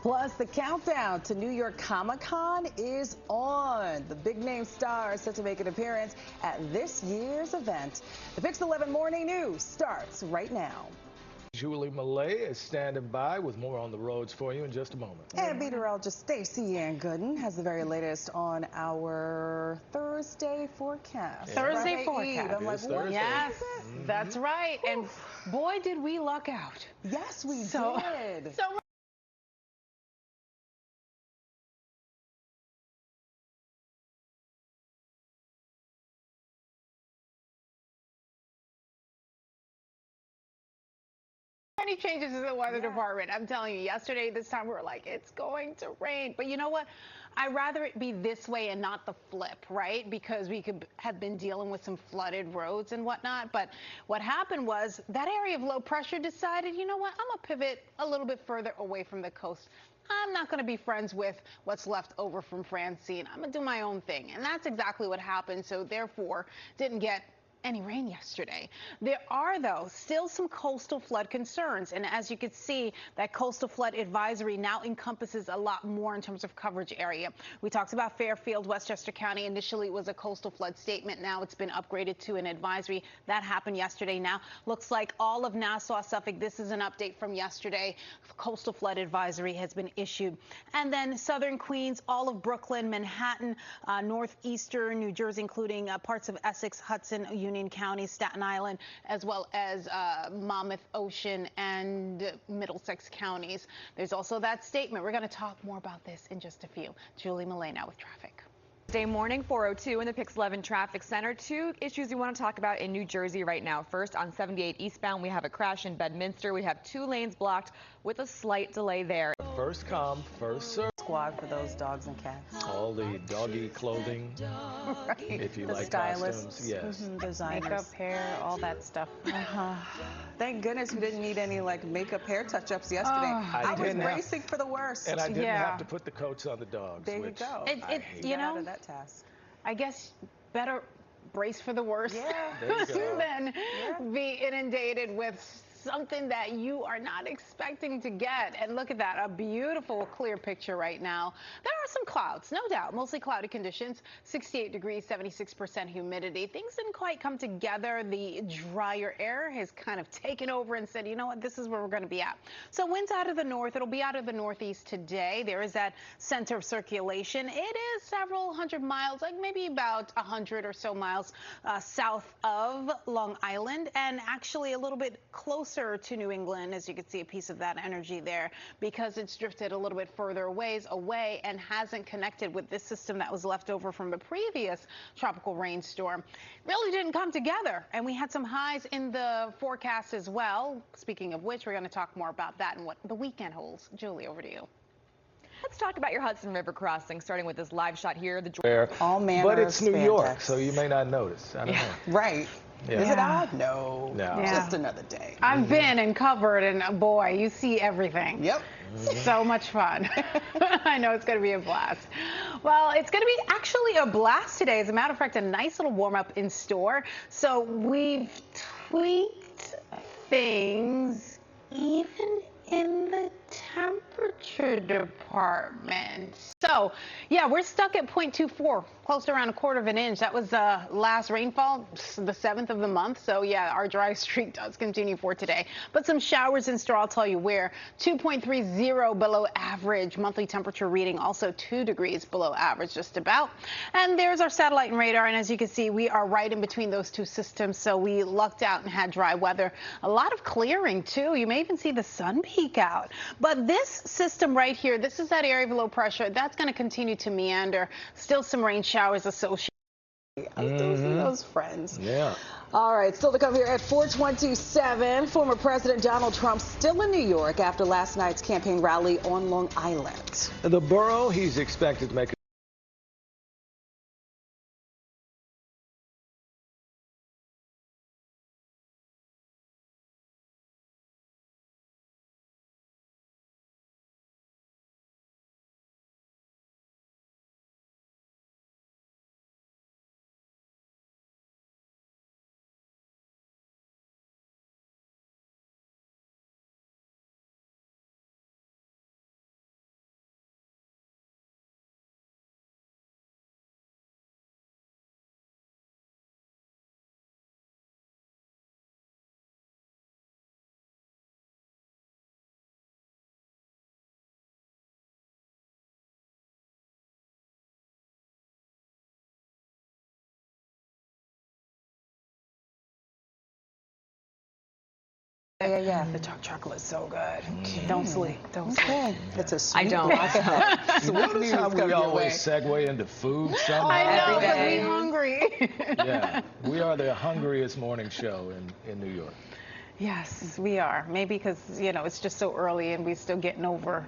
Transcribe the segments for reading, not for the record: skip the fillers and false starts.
Plus, the countdown to New York Comic-Con is on. The big-name star is set to make an appearance at this year's event. The Pix 11 Morning News starts right now. Julie Millay is standing by with more on the roads for you in just a moment. And meteorologist Stacy-Ann Gooden has the very latest on our Thursday forecast. Yeah. Thursday forecast. I'm like, what? Yes, that's right. And boy, did we luck out. Yes, we did. So many changes in the weather department. I'm telling you, yesterday, this time we were like, it's going to rain. But you know what? I'd rather it be this way and not the flip, right? Because we could have been dealing with some flooded roads and whatnot. But what happened was that area of low pressure decided, you know what? I'm going to pivot a little bit further away from the coast. I'm not going to be friends with what's left over from Francine. I'm going to do my own thing. And that's exactly what happened. So therefore, didn't get any rain yesterday. There are, though, still some coastal flood concerns. And as you can see, that coastal flood advisory now encompasses a lot more in terms of coverage area. We talked about Fairfield, Westchester County. Initially, it was a coastal flood statement. Now it's been upgraded to an advisory. That happened yesterday. Now looks like all of Nassau, Suffolk. This is an update from yesterday. Coastal flood advisory has been issued. And then southern Queens, all of Brooklyn, Manhattan, northeastern New Jersey, including parts of Essex, Hudson, Union County, Staten Island, as well as Monmouth, Ocean, and Middlesex counties. There's also that statement. We're going to talk more about this in just a few. Julie Millay now with traffic. Day morning, 402 in the Pix 11 Traffic Center. Two issues we want to talk about in New Jersey right now. First, on 78 eastbound, we have a crash in Bedminster. We have 2 lanes blocked with a slight delay there. First come, first serve. Squad for those dogs and cats. All the doggy clothing, Right. if you The like stylists, costumes. Yes. Designers. Makeup, hair, all that stuff. Thank goodness we didn't need any like makeup hair touch-ups yesterday. I was didn't have- racing for the worst. And I didn't Yeah. have to put the coats on the dogs. There you which go. It- I it- hate. you Got out know, of that task. I guess better brace for the worst Yeah. There you go. than be inundated with something that you are not expecting to get. And look at that, a beautiful clear picture right now. There are some clouds, no doubt, mostly cloudy conditions, 68 degrees, 76% humidity. Things didn't quite come together. The drier air has kind of taken over and said, you know what, this is where we're going to be at. So winds out of the north. It'll be out of the northeast today. There is that center of circulation. It is several hundred miles, like maybe about 100 or so miles south of Long Island, and actually a little bit closer to New England, as you can see a piece of that energy there, because it's drifted a little bit further ways away and hasn't connected with this system that was left over from the previous tropical rainstorm. Really didn't come together, and we had some highs in the forecast as well. Speaking of which, we're going to talk more about that and what the weekend holds. Julie, over to you. Let's talk about your Hudson River crossing, starting with this live shot here. All manner But it's of New York, spandex. so you may not notice. I don't know. Right. Yeah. Is it odd? No. No. Yeah. Just another day. I've been and covered, and boy, you see everything. Yep. So much fun. I know it's going to be a blast. Well, it's going to be actually a blast today. As a matter of fact, a nice little warm up in store. So we've tweaked things even in the temperature department. So yeah, we're stuck at 0.24, close to around a quarter of an inch. That was last rainfall, the 7th of the month. So yeah, our dry streak does continue for today. But some showers in store, I'll tell you where. 2.30 below average. Monthly temperature reading also 2 degrees below average, just about. And there's our satellite and radar. And as you can see, we are right in between those two systems. So we lucked out and had dry weather. A lot of clearing too. You may even see the sun peek out. But this system right here, this is that area of low pressure. That's going to continue to meander. Still some rain showers associated. I still see those friends. Yeah. All right, still to come here at 4:27. Former President Donald Trump still in New York after last night's campaign rally on Long Island. The borough, he's expected to make Yeah. The dark chocolate is so good. Don't sleep. Don't sleep. Okay. It's a sweet I don't. walk ahead. You notice how we always segue into food somehow? I know, Every because day. we're hungry. Yeah, we are the hungriest morning show in New York. Yes, we are. Maybe because, it's just so early and we're still getting over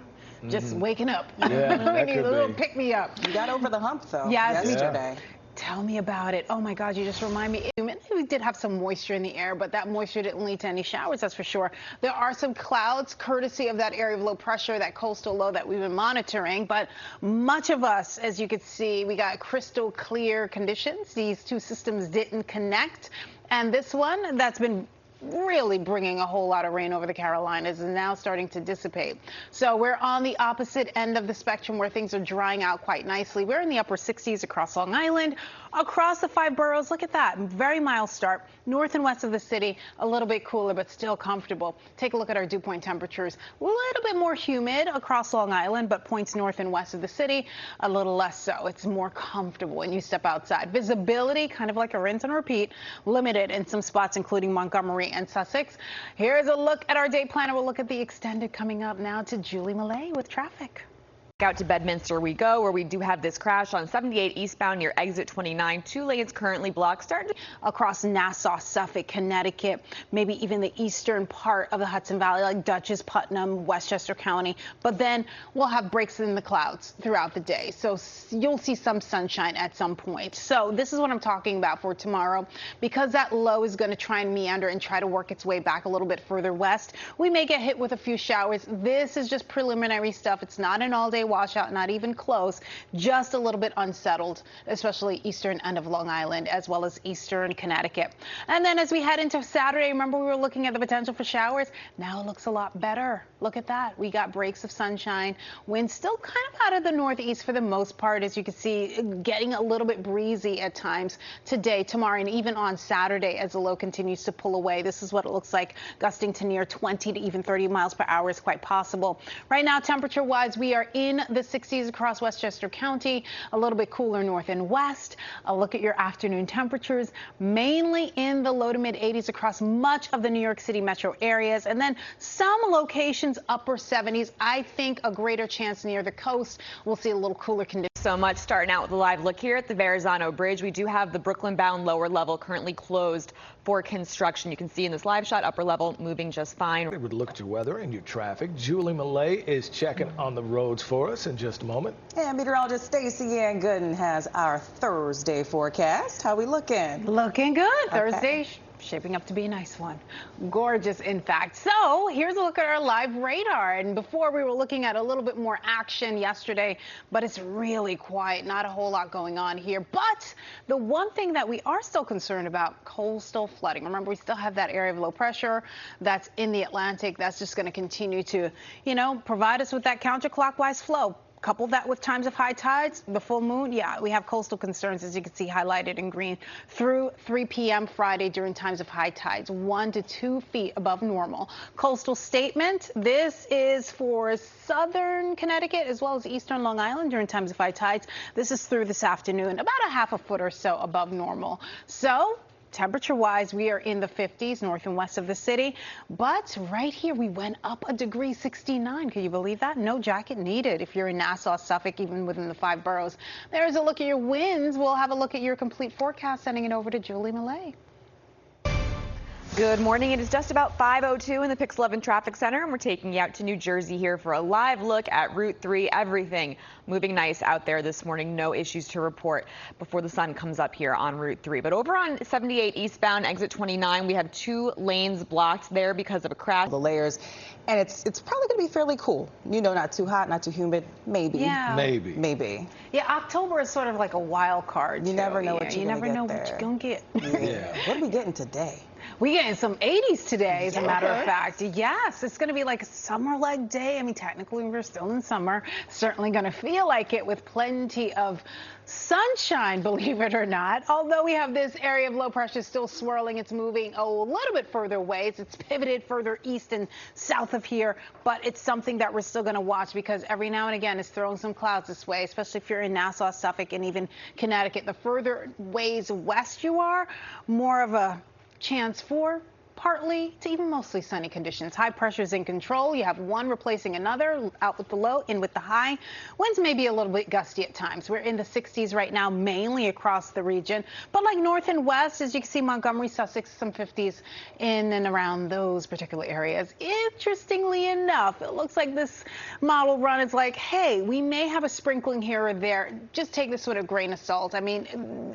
just waking up. Yeah, we that need could a little be. pick-me-up. You got over the hump, though, Yes, yesterday. Tell me about it. Oh my God, you just remind me. We did have some moisture in the air, but that moisture didn't lead to any showers, that's for sure. There are some clouds courtesy of that area of low pressure, that coastal low that we've been monitoring. But much of us, as you can see, we got crystal clear conditions. These two systems didn't connect. And this one that's been really bringing a whole lot of rain over the Carolinas is now starting to dissipate. So we're on the opposite end of the spectrum where things are drying out quite nicely. We're in the upper 60s across Long Island, across the 5 boroughs. Look at that. Very mild start. North and west of the city, a little bit cooler, but still comfortable. Take a look at our dew point temperatures. A little bit more humid across Long Island, but points north and west of the city, a little less so. It's more comfortable when you step outside. Visibility, kind of like a rinse and repeat, limited in some spots, including Montgomery and Sussex. Here's a look at our day planner. We'll look at the extended coming up now to Julie Millay with traffic. Out to Bedminster we go, where we do have this crash on 78 eastbound near exit 29. 2 lanes currently blocked. Starting across Nassau, Suffolk, Connecticut, maybe even the eastern part of the Hudson Valley, like Dutchess, Putnam, Westchester County. But then we'll have breaks in the clouds throughout the day. So you'll see some sunshine at some point. So this is what I'm talking about for tomorrow. Because that low is going to try and meander and try to work its way back a little bit further west, we may get hit with a few showers. This is just preliminary stuff. It's not an all-day washout, not even close, just a little bit unsettled, especially eastern end of Long Island as well as eastern Connecticut. And then as we head into Saturday, remember we were looking at the potential for showers. Now it looks a lot better. Look at that. We got breaks of sunshine. Wind still kind of out of the northeast for the most part, as you can see, getting a little bit breezy at times today, tomorrow, and even on Saturday as the low continues to pull away. This is what it looks like, gusting to near 20 to even 30 miles per hour is quite possible. Right now, temperature-wise, we are in the 60s across Westchester County, a little bit cooler north and west. A look at your afternoon temperatures, mainly in the low to mid 80s across much of the New York City metro areas, and then some locations upper 70s. I think a greater chance near the coast. We'll see a little cooler conditions. So much. Starting out with a live look here at the Verrazano Bridge. We do have the Brooklyn-bound lower level currently closed for construction. You can see in this live shot, upper level moving just fine. We would look at your weather and your traffic. Julie Millay is checking on the roads for us in just a moment. And meteorologist Stacy-Ann Gooden has our Thursday forecast. How we looking? Looking good. Okay. Thursday shaping up to be a nice one. Gorgeous, in fact. So here's a look at our live radar. And before we were looking at a little bit more action yesterday, but it's really quiet. Not a whole lot going on here. But the one thing that we are still concerned about, coastal flooding. Remember, we still have that area of low pressure that's in the Atlantic. That's just going to continue to, provide us with that counterclockwise flow. Couple that with times of high tides, the full moon, yeah, we have coastal concerns, as you can see highlighted in green, through 3 p.m. Friday during times of high tides, 1 to 2 feet above normal. Coastal statement, this is for southern Connecticut as well as eastern Long Island during times of high tides. This is through this afternoon, about a half a foot or so above normal. So temperature-wise, we are in the 50s north and west of the city, but right here we went up a degree, 69. Can you believe that? No jacket needed if you're in Nassau, Suffolk, even within the 5 boroughs. There's a look at your winds. We'll have a look at your complete forecast, sending it over to Julie Millay. Good morning. It is just about 5:02 in the Pix 11 Traffic Center, and we're taking you out to New Jersey here for a live look at Route 3. Everything moving nice out there this morning. No issues to report before the sun comes up here on Route 3. But over on 78 eastbound, exit 29, we have 2 lanes blocked there because of a crash. The layers, and it's probably going to be fairly cool. Not too hot, not too humid. Maybe. Yeah. Maybe. Yeah, October is sort of like a wild card. You never know what you're going to get. You never know what you're going to get. Yeah. What are we getting today? We getting some 80s today, as a matter of fact. Yes, it's going to be like a summer-like day. I mean, technically, we're still in summer. Certainly going to feel like it with plenty of sunshine, believe it or not. Although we have this area of low pressure still swirling, it's moving a little bit further away. It's pivoted further east and south of here, but it's something that we're still going to watch because every now and again it's throwing some clouds this way, especially if you're in Nassau, Suffolk, and even Connecticut. The further ways west you are, more of a chance for partly to even mostly sunny conditions. High pressure is in control. You have one replacing another, out with the low, in with the high. Winds may be a little bit gusty at times. We're in the 60s right now, mainly across the region. But like north and west, as you can see, Montgomery, Sussex, some 50s in and around those particular areas. Interestingly enough, it looks like this model run is like, hey, we may have a sprinkling here or there. Just take this with a grain of salt. I mean,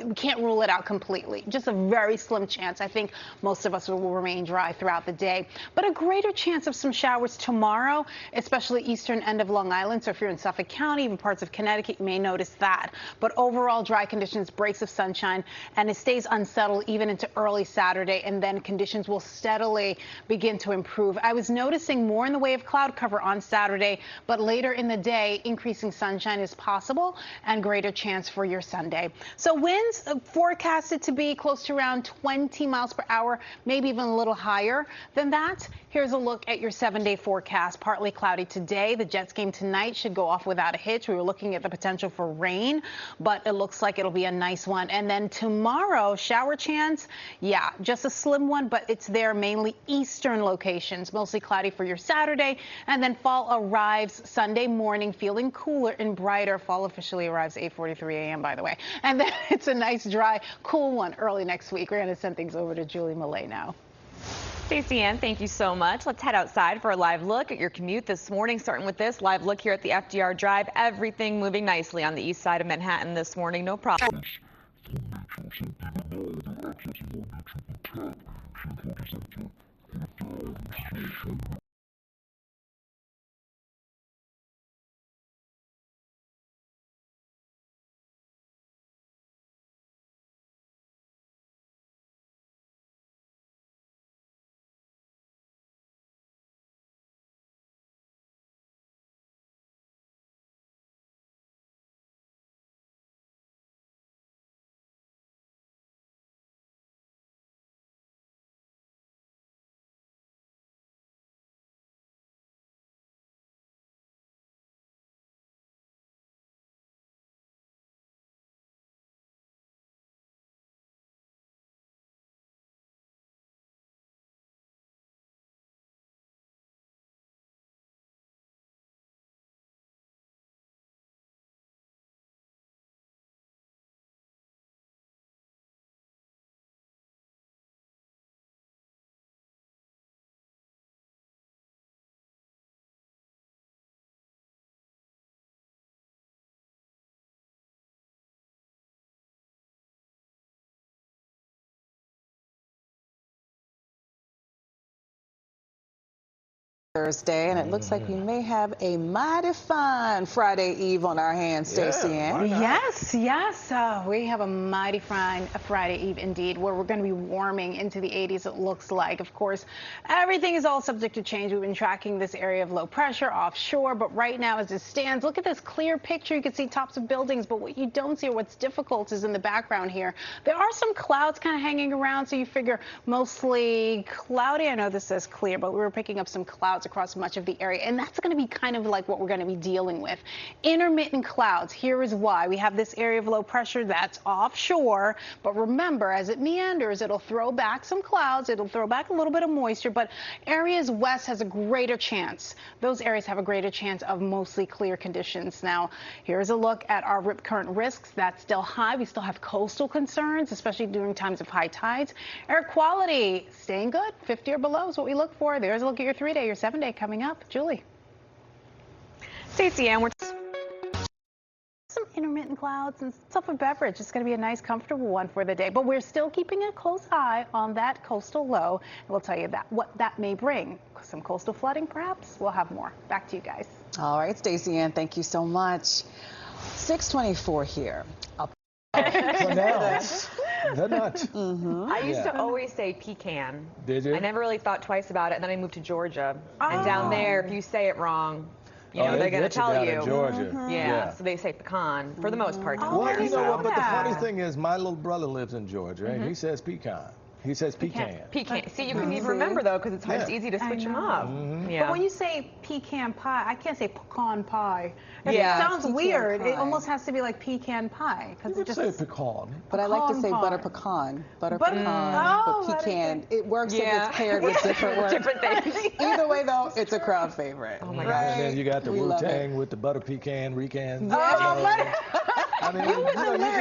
we can't rule it out completely. Just a very slim chance. I think most of us will remain dry throughout the day, but a greater chance of some showers tomorrow, especially eastern end of Long Island. So if you're in Suffolk County, even parts of Connecticut, you may notice that. But overall, dry conditions, breaks of sunshine, and it stays unsettled even into early Saturday, and then conditions will steadily begin to improve. I was noticing more in the way of cloud cover on Saturday, but later in the day, increasing sunshine is possible and greater chance for your Sunday. So winds forecasted to be close to around 20 miles per hour, maybe even a little higher than that. Here's a look at your 7-day forecast. Partly cloudy today. The Jets game tonight should go off without a hitch. We were looking at the potential for rain, but it looks like it'll be a nice one. And then tomorrow, shower chance, yeah, just a slim one, but it's there mainly eastern locations. Mostly cloudy for your Saturday, and then fall arrives Sunday morning, feeling cooler and brighter. Fall officially arrives 8:43 a.m. by the way. And then it's a nice, dry, cool one early next week. We're going to send things over to Julie Millay now. Stacy-Ann, thank you so much. Let's head outside for a live look at your commute this morning, starting with this live look here at the FDR Drive. Everything moving nicely on the east side of Manhattan this morning. No problem. Thursday, and it looks like we may have a mighty fine Friday Eve on our hands, Stacy-Ann. Yes, yes. We have a mighty fine Friday Eve indeed, where we're going to be warming into the 80s, it looks like. Of course, everything is all subject to change. We've been tracking this area of low pressure offshore, but right now as it stands, look at this clear picture. You can see tops of buildings, but what you don't see or what's difficult is in the background here. There are some clouds kind of hanging around, so you figure mostly cloudy. I know this says clear, but we were picking up some clouds across much of the area, and that's going to be kind of like what we're going to be dealing with. Intermittent clouds. Here is why. We have this area of low pressure that's offshore, but remember, as it meanders, it'll throw back some clouds, it'll throw back a little bit of moisture, but areas west has a greater chance. Those areas have a greater chance of mostly clear conditions. Now, here's a look at our rip current risks. That's still high. We still have coastal concerns, especially during times of high tides. Air quality staying good. 50 or below is what we look for. There's a look at your 3-day, your 7-day coming up. Julie. Stacy-Ann, we're some intermittent clouds and stuff of beverage. It's going to be a nice, comfortable one for the day, but we're still keeping a close eye on that coastal low. And we'll tell you that what that may bring. Some coastal flooding, perhaps. We'll have more. Back to you guys. All right, Stacy-Ann, thank you so much. 6:24 here. Pronounce the nut. I used to always say pecan. Did you? I never really thought twice about it, and then I moved to Georgia. And down there, if you say it wrong, you know, they're going to tell you. In Georgia. Yeah, so they say pecan for the most part. Well, you know what? But the funny thing is, my little brother lives in Georgia, and he says pecan. He says pecan. Pecan. See, you couldn't even remember though, because it's easy to switch them up. Yeah. But when you say pecan pie, I can't say pecan pie. It sounds pecan weird. pie. It almost has to be like pecan pie. You would say pecan. But I like to say Pecan butter pie. pecan. Butter Butter- pecan. Oh, but pecan. It works if Yeah. it's paired with different words. Different things. Either way, though, it's a crowd favorite. Oh my right? gosh. And then you got the We love Wu-Tang with the butter pecan, recan. Yeah. I mean, you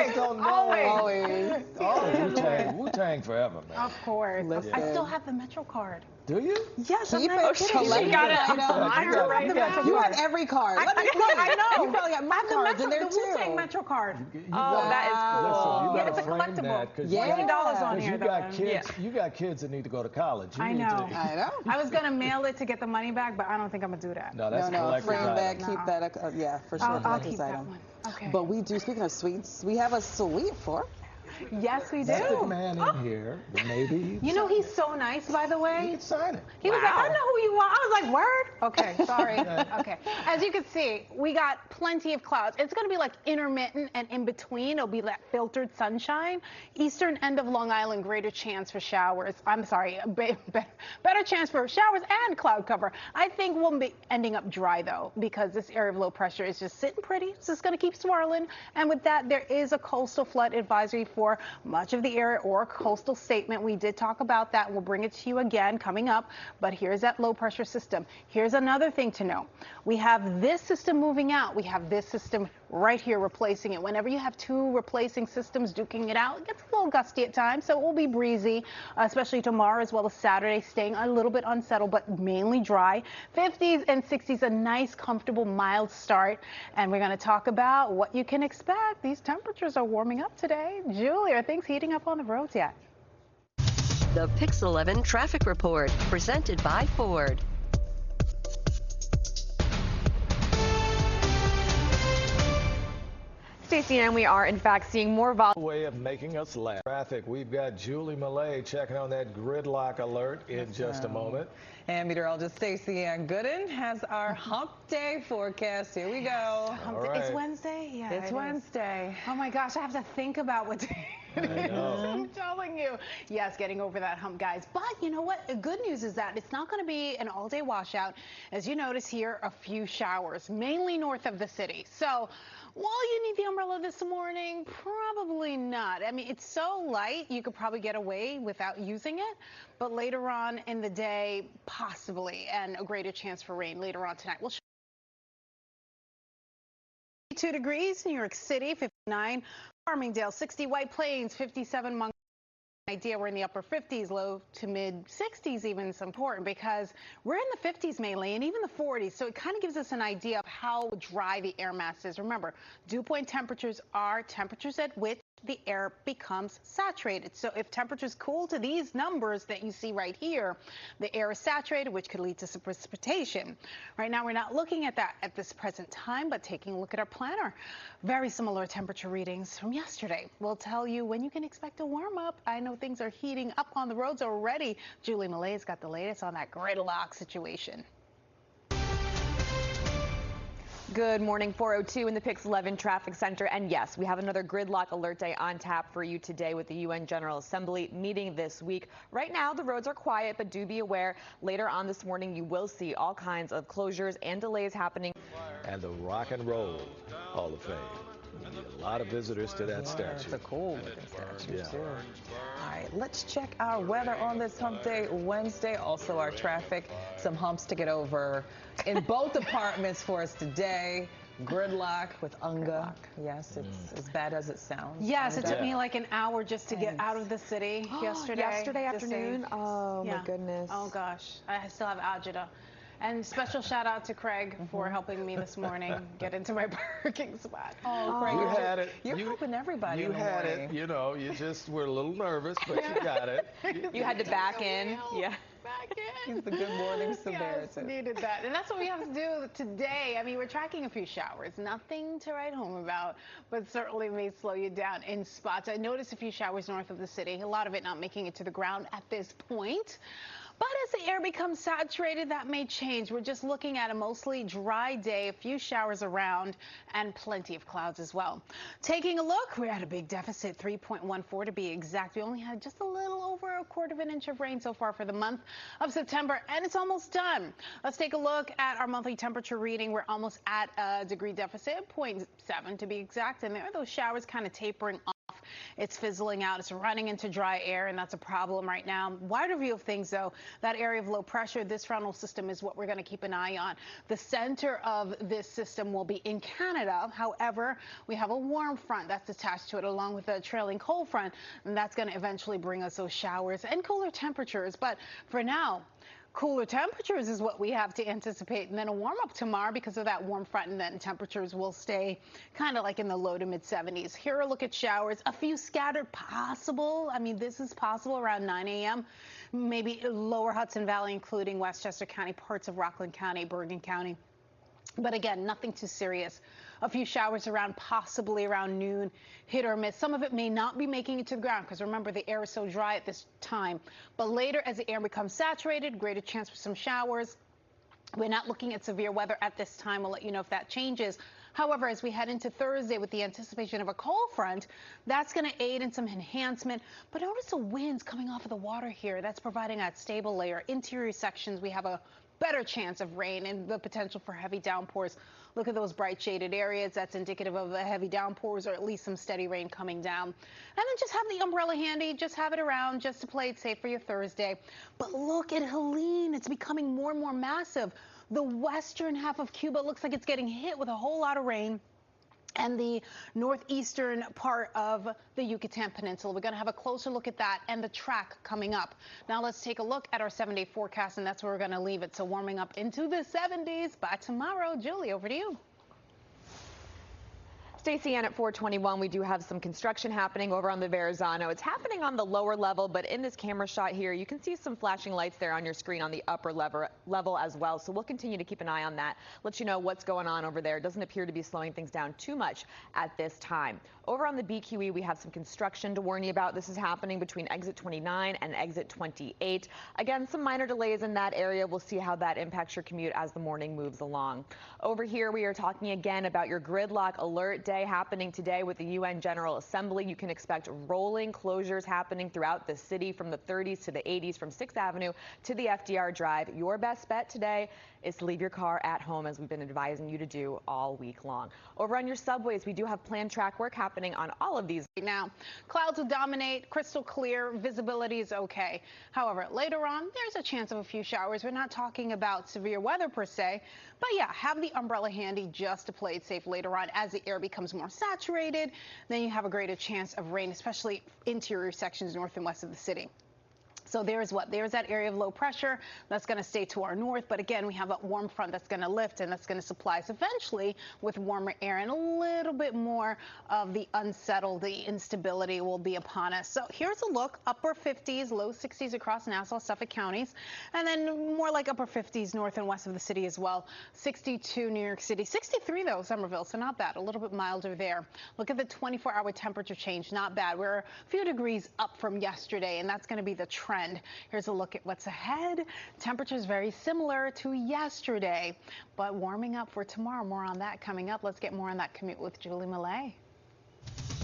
just don't know. Always. Oh, Wu-Tang forever, man. Of course. Listen. I still have the Metro card. Do you? Yes, Keep I'm not it. kidding. Collect You it. got it. I know. I You have the got- Metro You card. have every card. Let me see. I know. You probably got my cards in there the Wu-Tang too. Metro card. Oh, that is cool. Listen, you Yeah, gotta it's a frame collectible. that because Yeah. $20 on here, you though. got kids. You got kids that need to go to college. You I need know. to- I know. I was gonna mail it to get the money back, but I don't think I'm gonna do that. No, that's No, a collector's frame that, item. keep that. Yeah, for sure. I'll collector's keep that item. one. Okay. But we do, speaking of sweets, we have a sweet for. Yes, we There's a do. man in here, but maybe You know, he's so nice, by the he way. can sign it. He was like, I know who you are. I was like, word? Okay, sorry. Okay. As you can see, we got plenty of clouds. It's going to be like intermittent and in between. It'll be that filtered sunshine. Eastern end of Long Island, greater chance for showers. I'm sorry, better chance for showers and cloud cover. I think we'll be ending up dry, though, because this area of low pressure is just sitting pretty. It's just going to keep swirling. And with that, there is a coastal flood advisory for much of the area or coastal statement. We did talk about that. We'll bring it to you again coming up. But here's that low pressure system. Here's another thing to know. We have this system moving out. We have this system right here replacing it. Whenever you have two replacing systems duking it out, it gets a little gusty at times, so it will be breezy, especially tomorrow as well as Saturday, staying a little bit unsettled, but mainly dry. 50s and 60s, a nice, comfortable, mild start. And we're going to talk about what you can expect. These temperatures are warming up today. Julie, are things heating up on the roads yet? The Pix 11 Traffic Report, presented by Ford. Stacy-Ann, we are in fact seeing more volume. Way of making us laugh. Traffic. We've got Julie Millay checking on that gridlock alert in just a moment. And meteorologist Stacy-Ann Gooden has our hump day forecast. Here we go. All right. It's Wednesday? Yeah, It's it is. Wednesday. Oh my gosh, I have to think about what day it I is. know. I'm telling you. Yes, getting over that hump, guys. But you know what? The good news is that it's not going to be an all-day washout. As you notice here, a few showers, mainly north of the city. So while you need the umbrella this morning, probably not. I mean, it's so light, you could probably get away without using it. But later on in the day, possibly, and a greater chance for rain later on tonight. We'll 52 degrees, New York City, 59, Farmingdale, 60, White Plains, 57, Montgomery. Idea we're in the upper 50s, low to mid 60s even is important because we're in the 50s mainly and even the 40s. So it kind of gives us an idea of how dry the air mass is. Remember, dew point temperatures are temperatures at which the air becomes saturated. So if temperatures cool to these numbers that you see right here, the air is saturated, which could lead to some precipitation. Right now, we're not looking at that at this present time, but taking a look at our planner. Very similar temperature readings from yesterday. We'll tell you when you can expect a warm up. I know things are heating up on the roads already. Julie Millay's got the latest on that gridlock situation. Good morning, 4:02 in the Pix 11 Traffic Center. And yes, we have another gridlock alert day on tap for you today with the UN General Assembly meeting this week. Right now, the roads are quiet, but do be aware later on this morning you will see all kinds of closures and delays happening. And the Rock and Roll Hall of Fame. A lot of visitors to that statue. It's a cool looking statue, Yeah. too. All right, let's check our weather on this hump day Wednesday. Also, our traffic, some humps to get over in both departments for us today. Gridlock with Unga. Yes, it's as bad as it sounds. Yes, it Unga. took me like an hour just to get out of the city yesterday. Yesterday Just afternoon? saying. Oh, Yeah. my goodness. Oh, gosh. I still have agita. And special shout out to Craig for helping me this morning get into my parking spot. Oh, Craig, You had it. You're helping everybody. You in the had morning. it. You know, you just were a little nervous, but you got it. You had to back in. Yeah. Back in. He's the good morning Yes, Samaritan. needed that. And that's what we have to do today. I mean, we're tracking a few showers. Nothing to write home about, but certainly may slow you down in spots. I noticed a few showers north of the city. A lot of it not making it to the ground at this point. But as the air becomes saturated, that may change. We're just looking at a mostly dry day, a few showers around, and plenty of clouds as well. Taking a look, we're at a big deficit, 3.14 to be exact. We only had just a little over a quarter of an inch of rain so far for the month of September, and it's almost done. Let's take a look at our monthly temperature reading. We're almost at a degree deficit, 0.7 to be exact, and there are those showers kind of tapering off. It's fizzling out. It's running into dry air, and that's a problem right now. Wider view of things, though, that area of low pressure, this frontal system is what we're going to keep an eye on. The center of this system will be in Canada. However, we have a warm front that's attached to it, along with a trailing cold front, and that's going to eventually bring us those showers and cooler temperatures. But for now, cooler temperatures is what we have to anticipate, and then a warm up tomorrow because of that warm front, and then temperatures will stay kind of like in the low to mid 70s. Here, a look at showers, a few scattered possible. I mean, this is possible around 9 a.m. Maybe lower Hudson Valley, including Westchester County, parts of Rockland County, Bergen County. But again, nothing too serious. A few showers around, possibly around noon, hit or miss. Some of it may not be making it to the ground because remember, the air is so dry at this time. But later, as the air becomes saturated, greater chance for some showers. We're not looking at severe weather at this time. We'll let you know if that changes. However, as we head into Thursday with the anticipation of a cold front, that's going to aid in some enhancement. But notice the winds coming off of the water here. That's providing that stable layer. Interior sections, we have a better chance of rain and the potential for heavy downpours. Look at those bright shaded areas. That's indicative of the heavy downpours or at least some steady rain coming down. And then just have the umbrella handy. Just have it around just to play it safe for your Thursday. But look at Helene. It's becoming more and more massive. The western half of Cuba looks like it's getting hit with a whole lot of rain, and the northeastern part of the Yucatan Peninsula. We're going to have a closer look at that and the track coming up. Now let's take a look at our 7-day forecast, and that's where we're going to leave it. So warming up into the 70s by tomorrow. Julie, over to you. Stacy-Ann at 421, we do have some construction happening over on the Verrazano. It's happening on the lower level, but in this camera shot here, you can see some flashing lights there on your screen on the upper level as well. So we'll continue to keep an eye on that, let you know what's going on over there. It doesn't appear to be slowing things down too much at this time. Over on the BQE, we have some construction to warn you about. This is happening between exit 29 and exit 28. Again, some minor delays in that area. We'll see how that impacts your commute as the morning moves along. Over here, we are talking again about your gridlock alert day happening today with the UN General Assembly. You can expect rolling closures happening throughout the city from the 30s to the 80s, from 6th Avenue to the FDR Drive. Your best bet today is to leave your car at home, as we've been advising you to do all week long. Over on your subways, we do have planned track work happening on all of these. Now, clouds will dominate, crystal clear, visibility is okay. However, later on, there's a chance of a few showers. We're not talking about severe weather per se, but yeah, have the umbrella handy just to play it safe later on. As the air becomes more saturated, then you have a greater chance of rain, especially interior sections north and west of the city. So there's that area of low pressure that's going to stay to our north. But again, we have a warm front that's going to lift, and that's going to supply us eventually with warmer air, and a little bit more of the unsettled, the instability will be upon us. So here's a look, upper 50s, low 60s across Nassau, Suffolk counties, and then more like upper 50s north and west of the city as well. 62 New York City, 63 though Somerville, so not bad, a little bit milder there. Look at the 24-hour temperature change, not bad. We're a few degrees up from yesterday, and that's going to be the trend. Here's a look at what's ahead. Temperatures very similar to yesterday, but warming up for tomorrow. More on that coming up. Let's get more on that commute with Julie Millay.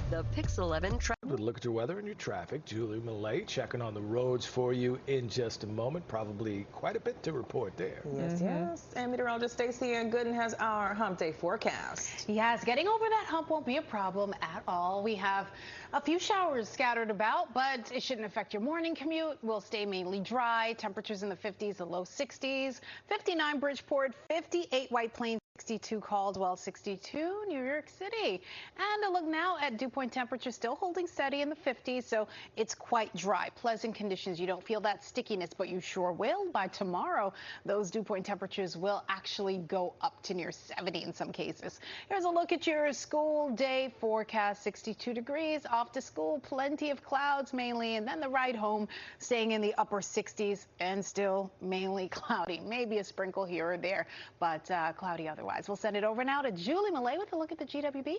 The Pix 11 We'll look at your weather and your traffic. Julie Millay checking on the roads for you in just a moment. Probably quite a bit to report there. Yes, yes. And meteorologist Stacy-Ann Gooden has our hump day forecast. Yes, getting over that hump won't be a problem at all. We have a few showers scattered about, but it shouldn't affect your morning commute. We'll stay mainly dry. Temperatures in the 50s, the low 60s. 59 Bridgeport, 58 White Plains, 62 Caldwell, 62 New York City. And a look now at dew point temperature, still holding steady in the 50s, so it's quite dry. Pleasant conditions. You don't feel that stickiness, but you sure will by tomorrow. Those dew point temperatures will actually go up to near 70 in some cases. Here's a look at your school day forecast. 62 degrees off to school, plenty of clouds mainly, and then the ride home staying in the upper 60s and still mainly cloudy. Maybe a sprinkle here or there, but cloudy otherwise. We'll send it over now to Julie Millay with a look at the GWB.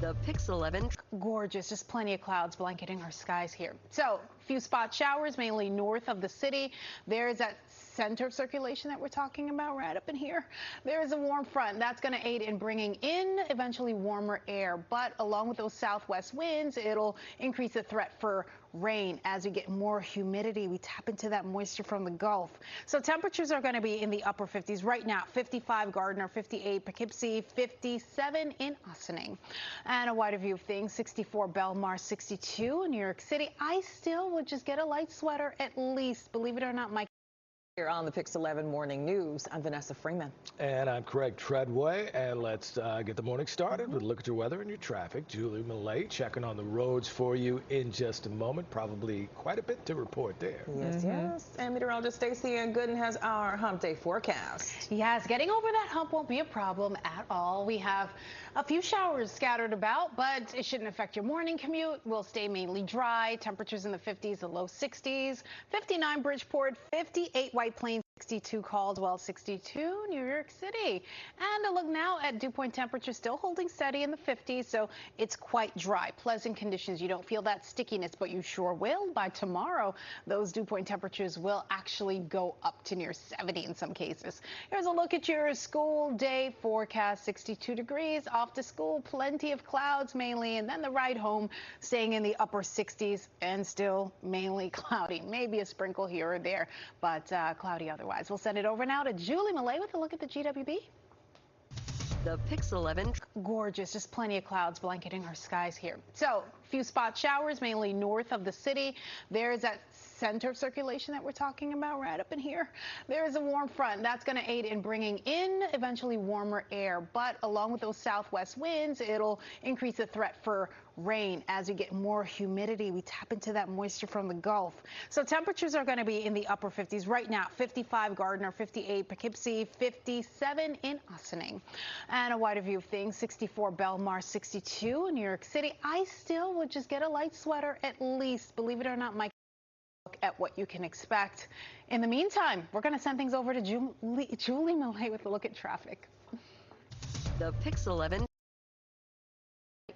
The Pix 11. Gorgeous, just plenty of clouds blanketing our skies here. So, few spot showers, mainly north of the city. There's that center of circulation that we're talking about right up in here. There is a warm front that's going to aid in bringing in eventually warmer air, but along with those southwest winds, it'll increase the threat for rain as we get more humidity. We tap into that moisture from the Gulf. So temperatures are going to be in the upper 50s right now. 55 Gardner, 58 Poughkeepsie, 57 in Ossining. And a wider view of things, 64 Belmar, 62 New York City. I still would just get a light sweater at least. Believe it or not, Mike. Here on the Pix 11 Morning News, I'm Vanessa Freeman. And I'm Craig Treadway, and let's get the morning started with a look at your weather and your traffic. Julie Millay checking on the roads for you in just a moment. Probably quite a bit to report there. Yes, yes. And meteorologist Stacy-Ann Gooden has our hump day forecast. Yes, getting over that hump won't be a problem at all. We have a few showers scattered about, but it shouldn't affect your morning commute. We'll stay mainly dry. Temperatures in the 50s, the low 60s. 59 Bridgeport, 58 White Plains, 62 Caldwell, 62 New York City. And a look now at dew point temperature still holding steady in the 50s, so it's quite dry. Pleasant conditions. You don't feel that stickiness, but you sure will. By tomorrow, those dew point temperatures will actually go up to near 70 in some cases. Here's a look at your school day forecast. 62 degrees. Off to school, plenty of clouds mainly, and then the ride home staying in the upper 60s and still mainly cloudy. Maybe a sprinkle here or there, but cloudy otherwise. We'll send it over now to Julie Millay with a look at the GWB. The Pix 11. Gorgeous, just plenty of clouds blanketing our skies here. So, few spot showers, mainly north of the city. There's that center of circulation that we're talking about right up in here. There is a warm front that's going to aid in bringing in eventually warmer air, but along with those southwest winds, it'll increase the threat for rain as we get more humidity. We tap into that moisture from the Gulf. So temperatures are going to be in the upper 50s right now. 55 Gardner, 58 Poughkeepsie, 57 in Ossining. And a wider view of things, 64 Belmar, 62 New York City. I still would just get a light sweater at least. Believe it or not, Mike. Look at what you can expect. In the meantime, we're going to send things over to Julie Millay with a look at traffic. The Pix 11.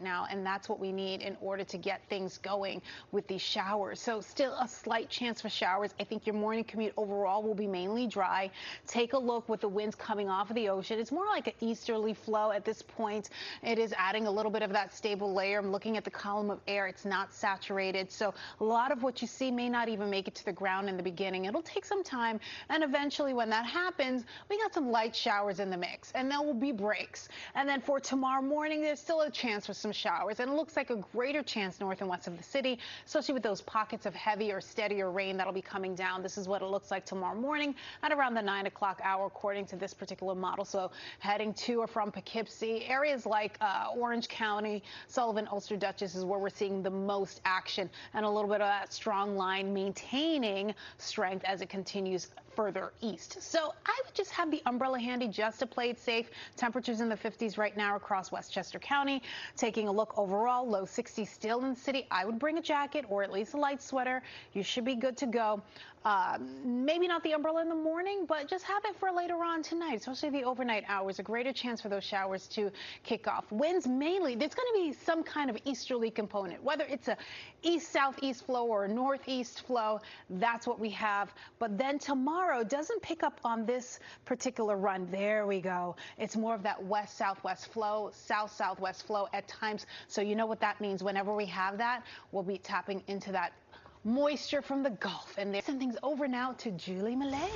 Now, and that's what we need in order to get things going with these showers. So still a slight chance for showers. I think your morning commute overall will be mainly dry. Take a look with the winds coming off of the ocean. It's more like an easterly flow at this point. It is adding a little bit of that stable layer. I'm looking at the column of air. It's not saturated. So a lot of what you see may not even make it to the ground in the beginning. It'll take some time. And eventually when that happens, we got some light showers in the mix, and there will be breaks. And then for tomorrow morning, there's still a chance for some showers, and it looks like a greater chance north and west of the city, especially with those pockets of heavy or steadier rain that'll be coming down. This is what it looks like tomorrow morning at around the 9 o'clock hour, according to this particular model. So heading to or from Poughkeepsie, areas like Orange County, Sullivan, Ulster, Dutchess is where we're seeing the most action, and a little bit of that strong line maintaining strength as it continues further east. So I would just have the umbrella handy just to play it safe. Temperatures in the 50s right now across Westchester County. Taking a look overall, low 60s still in the city. I would bring a jacket or at least a light sweater. You should be good to go. Maybe not the umbrella in the morning, but just have it for later on tonight, especially the overnight hours. A greater chance for those showers to kick off. Winds mainly, there's going to be some kind of easterly component, whether it's a east-southeast flow or a northeast flow. That's what we have. But then tomorrow doesn't pick up on this particular run. There we go. It's more of that west-southwest flow, south-southwest flow at times. So you know what that means. Whenever we have that, we'll be tapping into that moisture from the Gulf. And they send things over now to Julie Millay.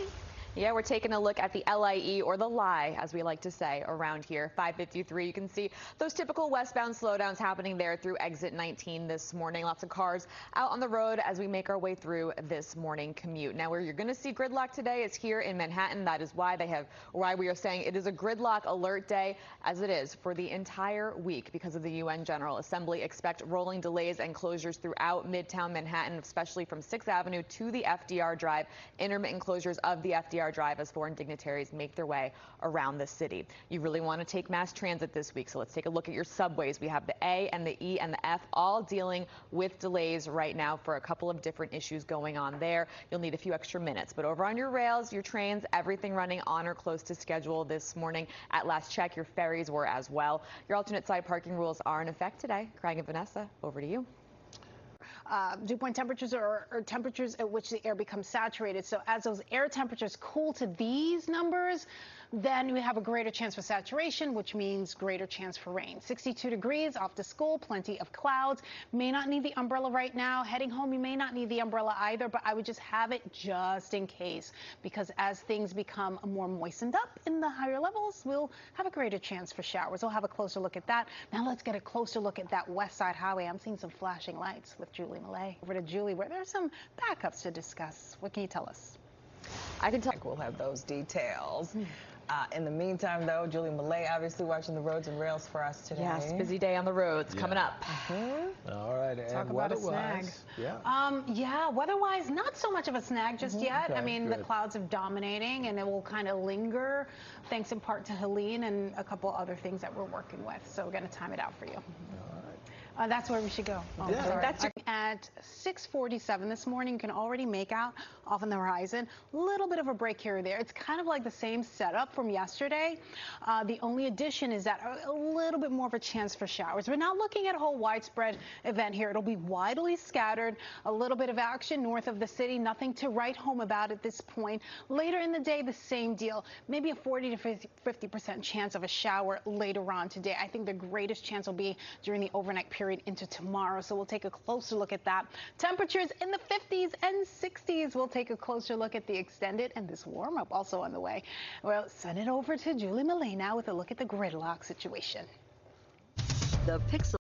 Yeah, we're taking a look at the LIE, or the lie, as we like to say around here. 5:53, you can see those typical westbound slowdowns happening there through exit 19 this morning. Lots of cars out on the road as we make our way through this morning commute. Now, where you're going to see gridlock today is here in Manhattan. That is why we are saying it is a gridlock alert day, as it is for the entire week because of the UN General Assembly. Expect rolling delays and closures throughout Midtown Manhattan, especially from 6th Avenue to the FDR Drive. Intermittent closures of the FDR our drive as foreign dignitaries make their way around the city. You really want to take mass transit this week, so let's take a look at your subways. We have the A and the E and the F all dealing with delays right now for a couple of different issues going on there. You'll need a few extra minutes, but over on your rails, your trains, everything running on or close to schedule this morning. At last check, your ferries were as well. Your alternate side parking rules are in effect today. Craig and Vanessa, over to you. Dew point temperatures are temperatures at which the air becomes saturated. So as those air temperatures cool to these numbers, then we have a greater chance for saturation, which means greater chance for rain. 62 degrees, off to school, plenty of clouds. May not need the umbrella right now. Heading home, you may not need the umbrella either, but I would just have it just in case, because as things become more moistened up in the higher levels, we'll have a greater chance for showers. We'll have a closer look at that. Now let's get a closer look at that west side highway. I'm seeing some flashing lights with Julie Millay. Over to Julie, where there's some backups to discuss. What can you tell us? I can tell we'll have those details. In the meantime, though, Julie Millay obviously watching the roads and rails for us today. Yes, busy day on the roads coming up. All right, Talk about a snag. Yeah, Weather-wise, not so much of a snag just yet. Okay, I mean, good. the clouds are dominating, and it will kind of linger, thanks in part to Helene and a couple other things that we're working with. So we're going to time it out for you. That's where we should go. That's at 6:47 this morning. You can already make out off on the horizon a little bit of a break here or there. It's kind of like the same setup from yesterday. The only addition is that a little bit more of a chance for showers. We're not looking at a whole widespread event here. It'll be widely scattered. A little bit of action north of the city. Nothing to write home about at this point. Later in the day, the same deal. Maybe a 40 to 50% chance of a shower later on today. I think the greatest chance will be during the overnight period into tomorrow, so we'll take a closer look at that. Temperatures in the 50s and 60s. We'll take a closer look at the extended and this warm up also on the way. Well, send it over to Julie Millay now with a look at the gridlock situation. The Pixel